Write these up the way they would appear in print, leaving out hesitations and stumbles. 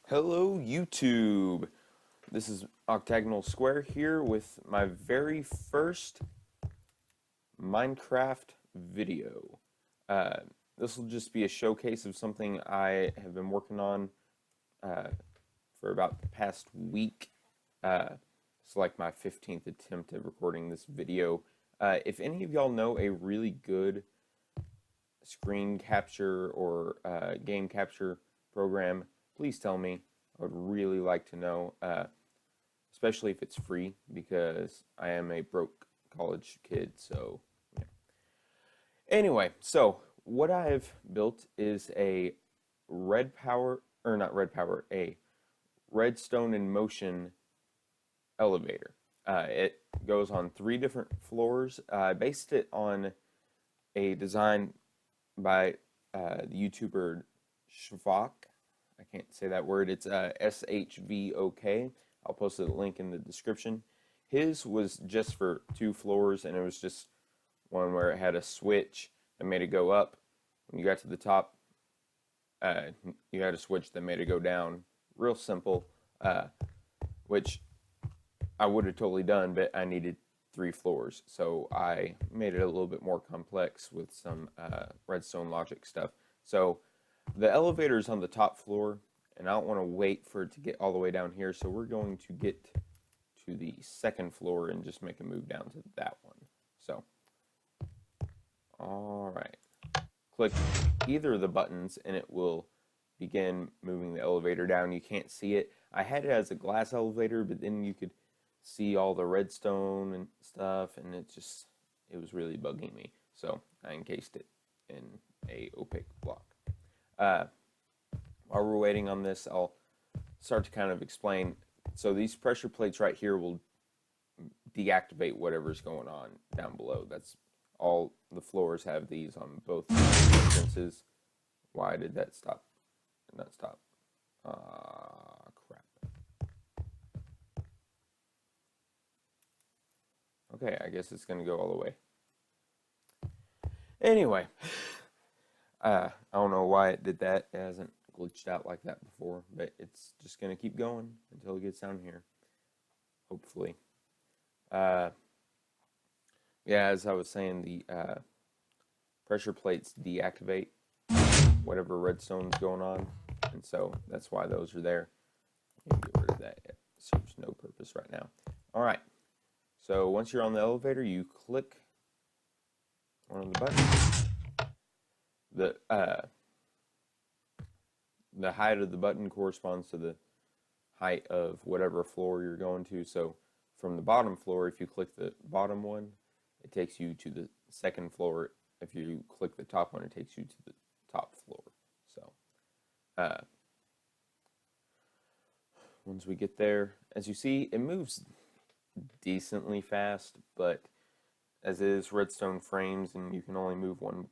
Hello YouTube, this is Octagonal Square here with my very first Minecraft video. This will just be a showcase of something I have been working on for about the past week. It's like my 15th attempt at recording this video. If any of y'all know a really good screen capture or game capture program, please tell me. I would really like to know, especially if it's free, because I am a broke college kid, so yeah. Anyway, so what I've built is a a Redstone in motion elevator. It goes on 3 different floors. I based it on a design by the YouTuber Shvok. I can't say that word. It's SHVOK. I'll post a link in the description. His was just for 2 floors, and it was just one where it had a switch that made it go up. When you got to the top, you had a switch that made it go down. Real simple, which I would have totally done, but I needed 3 floors, so I made it a little bit more complex with some redstone logic stuff. So the elevator is on the top floor, and I don't want to wait for it to get all the way down here, so we're going to get to the 2nd floor and just make a move down to that one. So, alright. Click either of the buttons and it will begin moving the elevator down. You can't see it. I had it as a glass elevator, but then you could see all the redstone and stuff, and it was really bugging me. So I encased it in a opaque block. While we're waiting on this, I'll start to kind of explain. So these pressure plates right here will deactivate whatever's going on down below. That's all the floors have these on both entrances. Why did that stop? Not stop. Crap. Okay, I guess it's gonna go all the way. Anyway, I don't know why it did that. It hasn't glitched out like that before, but it's just gonna keep going until it gets down here. Hopefully. Yeah, as I was saying, the pressure plates deactivate whatever redstone's going on, and so that's why those are there. I can get rid of that. It serves no purpose right now. Alright, so once you're on the elevator, you click one of the buttons. The height of the button corresponds to the height of whatever floor you're going to. So from the bottom floor, if you click the bottom one, it takes you to the 2nd floor. If you click the top one, it takes you to the top floor. So once we get there, as you see, it moves decently fast, but as it is redstone frames and you can only move one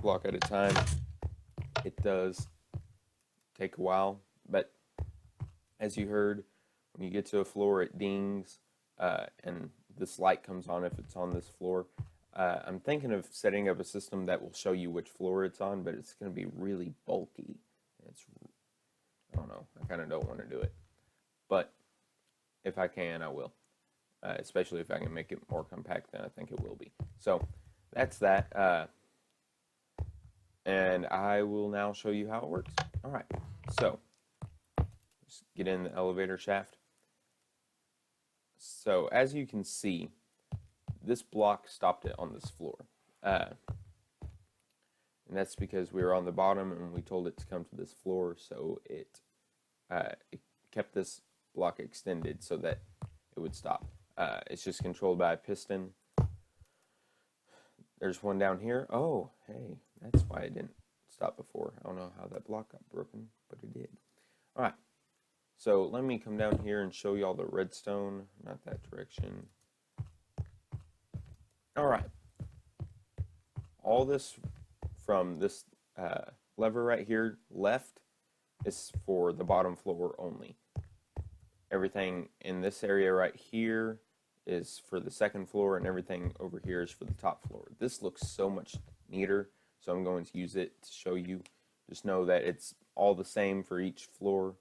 block at a time, it does take a while. But as you heard, when you get to a floor, it dings and this light comes on if it's on this floor. I'm thinking of setting up a system that will show you which floor it's on, but it's going to be really bulky. I don't know, I kind of don't want to do it, but if I can, I will, especially if I can make it more compact than I think it will be. So that's that, and I will now show you how it works. Alright, so just get in the elevator shaft. So as you can see, this block stopped it on this floor, and that's because we were on the bottom and we told it to come to this floor, so it kept this block extended so that it would stop. It's just controlled by a piston. There's one down here. Oh, hey, that's why it didn't stop before. I don't know how that block got broken, but it did. Alright, so let me come down here and show you all the redstone, not that direction. Alright, all this from this lever right here left is for the bottom floor only. Everything in this area right here is for the second floor, and everything over here is for the top floor. This looks so much neater, so I'm going to use it to show you. Just know that it's all the same for each floor,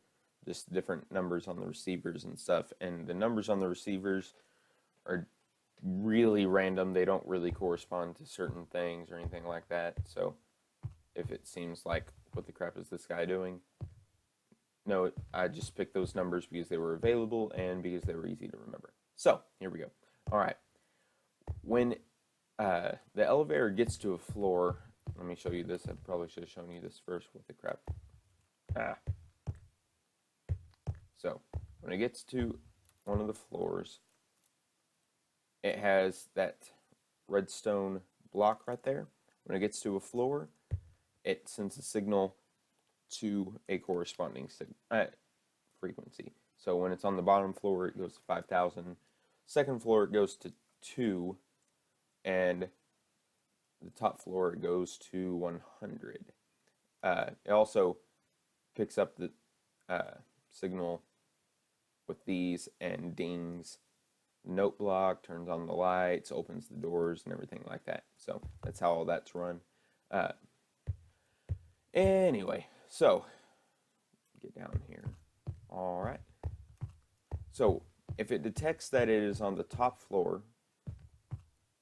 just different numbers on the receivers and stuff. And the numbers on the receivers are really random. They don't really correspond to certain things or anything like that. So if it seems like, what the crap is this guy doing? No, I just picked those numbers because they were available and because they were easy to remember. So here we go. All right. When the elevator gets to a floor, let me show you this. I probably should have shown you this first. What the crap? So when it gets to one of the floors, it has that redstone block right there. When it gets to a floor, it sends a signal to a corresponding frequency. So when it's on the bottom floor, it goes to 5,000. Second floor, it goes to 2. And the top floor, it goes to 100. It also picks up the signal with these and dings. Note block, turns on the lights, opens the doors, and everything like that. So that's how all that's run. Anyway, so get down here. All right. So if it detects that it is on the top floor,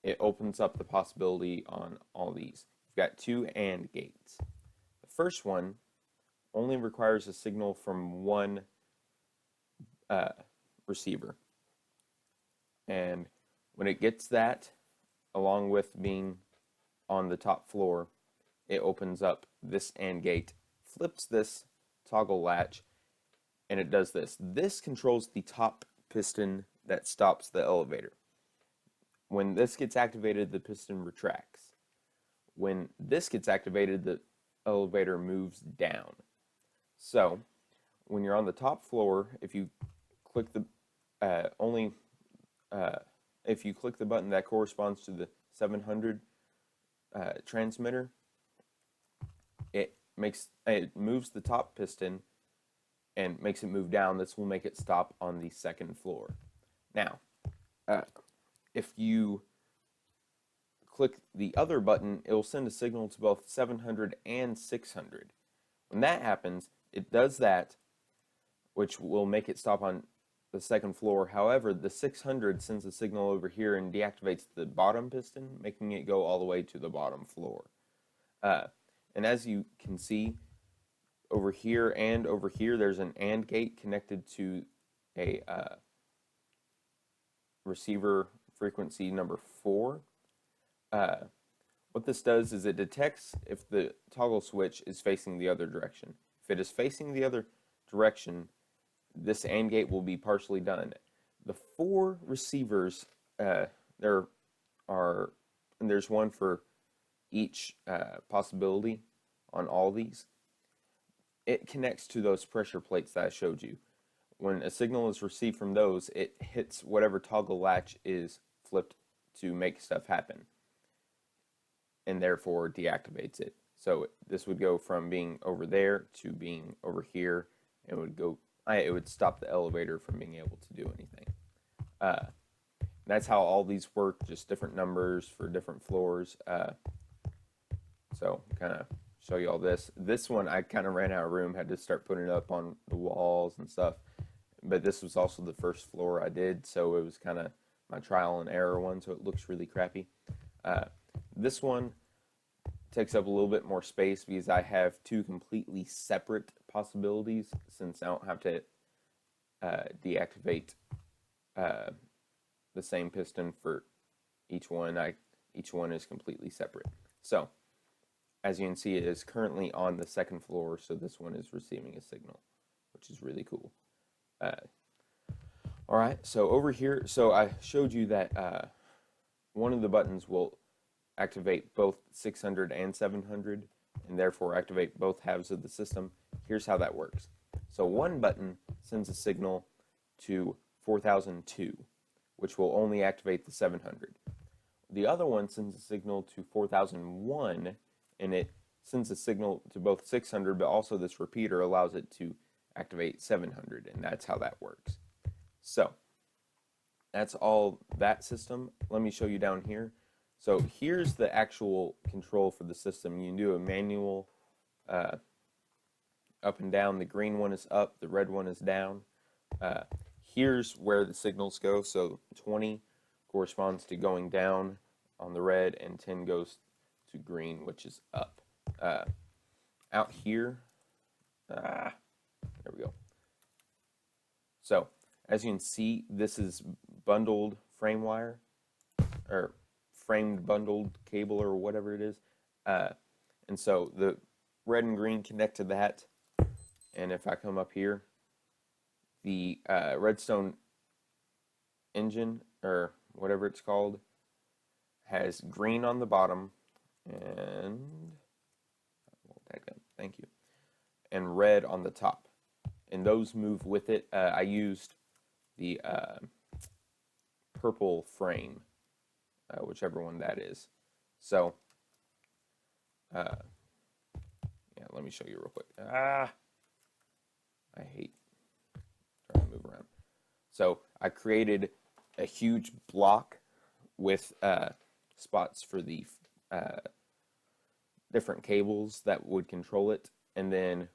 it opens up the possibility on all these. You've got 2 AND gates. The first one only requires a signal from one receiver. And when it gets that, along with being on the top floor, it opens up this AND gate, flips this toggle latch, and it does this. This controls the top piston that stops the elevator. When this gets activated, the piston retracts. When this gets activated, the elevator moves down. So when you're on the top floor, if you click the if you click the button that corresponds to the 700 transmitter, it moves the top piston and makes it move down. This will make it stop on the second floor. Now, if you click the other button, it will send a signal to both 700 and 600. When that happens, it does that, which will make it stop on the second floor. However, the 600 sends a signal over here and deactivates the bottom piston, making it go all the way to the bottom floor. And as you can see, over here and over here, there's an AND gate connected to a receiver frequency number 4. What this does is it detects if the toggle switch is facing the other direction. If it is facing the other direction, this AND gate will be partially done. The 4 receivers, there's one for each possibility on all these. It connects to those pressure plates that I showed you. When a signal is received from those, it hits whatever toggle latch is flipped to make stuff happen, and therefore deactivates it. So this would go from being over there to being over here, and it would stop the elevator from being able to do anything. That's how all these work, just different numbers for different floors. So kind of show you all this. This one I kind of ran out of room, had to start putting it up on the walls and stuff. But this was also the first floor I did, so it was kind of my trial and error one, so it looks really crappy. This one takes up a little bit more space because I have 2 completely separate possibilities, since I don't have to deactivate the same piston for each one. Each one is completely separate. So as you can see, it is currently on the second floor, so this one is receiving a signal, which is really cool. All right, so over here, so I showed you that one of the buttons will activate both 600 and 700, and therefore activate both halves of the system. Here's how that works. So one button sends a signal to 4002, which will only activate the 700. The other one sends a signal to 4001, and it sends a signal to both 600, but also this repeater allows it to activate 700, and that's how that works. So that's all that system. Let me show you down here. So here's the actual control for the system. You can do a manual uh, up and down. The green one is up, the red one is down. Uh, here's where the signals go. So 20 corresponds to going down on the red, and 10 goes to green, which is up. Out here, there we go. So as you can see, this is bundled frame wire, or framed bundled cable, or whatever it is. And so the red and green connect to that. And if I come up here, the Redstone engine, or whatever it's called, has green on the bottom, and thank you, and red on the top. And those move with it. I used the purple frame, whichever one that is. So, yeah, let me show you real quick. I hate trying to move around. So I created a huge block with spots for the different cables that would control it, and then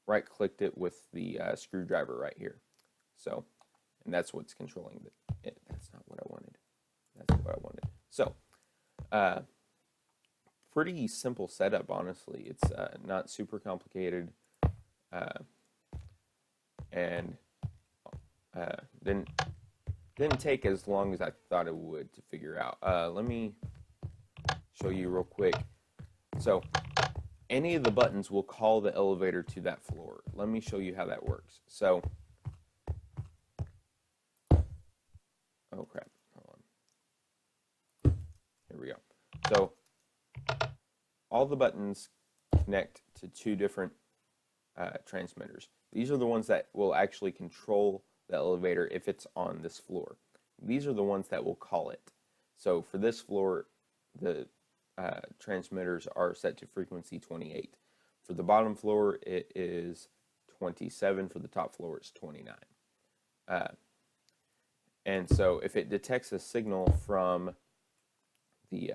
right-clicked it with the screwdriver right here. So, and that's what's controlling it. That's not what I wanted. That's what I wanted. So, pretty simple setup, honestly. It's not super complicated, and didn't take as long as I thought it would to figure out. Let me show you real quick. So any of the buttons will call the elevator to that floor. Let me show you how that works. So, oh crap, hold on. Here we go. So all the buttons connect to two different transmitters. These are the ones that will actually control the elevator if it's on this floor. These are the ones that will call it. So for this floor, the transmitters are set to frequency 28. For the bottom floor, it is 27. For the top floor, it's 29. And so if it detects a signal from the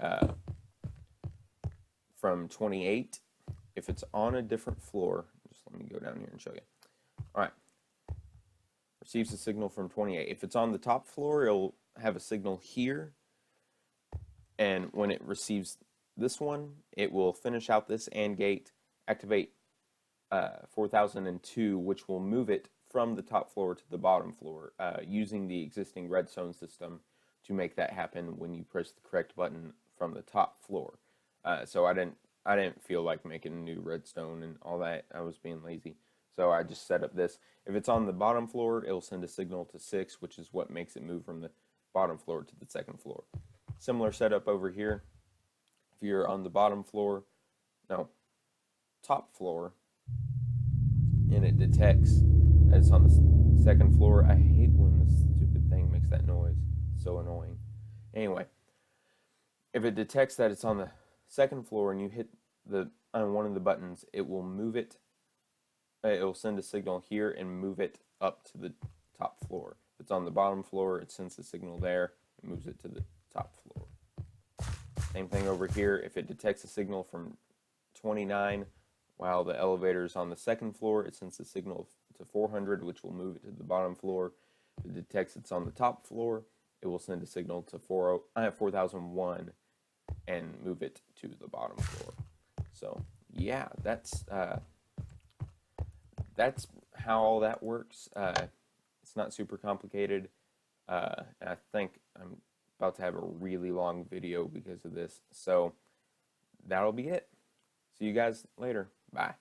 from 28, if it's on a different floor, just let me go down here and show you. All right. Receives a signal from 28. If it's on the top floor, it'll have a signal here. And when it receives this one, it will finish out this AND gate, activate 4002, which will move it from the top floor to the bottom floor, using the existing redstone system to make that happen when you press the correct button from the top floor. So I didn't feel like making a new redstone and all that. I was being lazy. So I just set up this. If it's on the bottom floor, it'll send a signal to 6, which is what makes it move from the bottom floor to the second floor. Similar setup over here. If you're on the top floor, and it detects that it's on the second floor. I hate when this stupid thing makes that noise. It's so annoying. Anyway, if it detects that it's on the second floor and you hit on one of the buttons, it will move it. It will send a signal here and move it up to the top floor. If it's on the bottom floor, it sends a signal there and moves it to the top floor. Same thing over here. If it detects a signal from 29 while the elevator is on the second floor, it sends a signal to 400, which will move it to the bottom floor. If it detects it's on the top floor, it will send a signal to 4001 and move it to the bottom floor. So yeah, that's how all that works. It's not super complicated. And I think I'm about to have a really long video because of this. So that'll be it. See you guys later. Bye.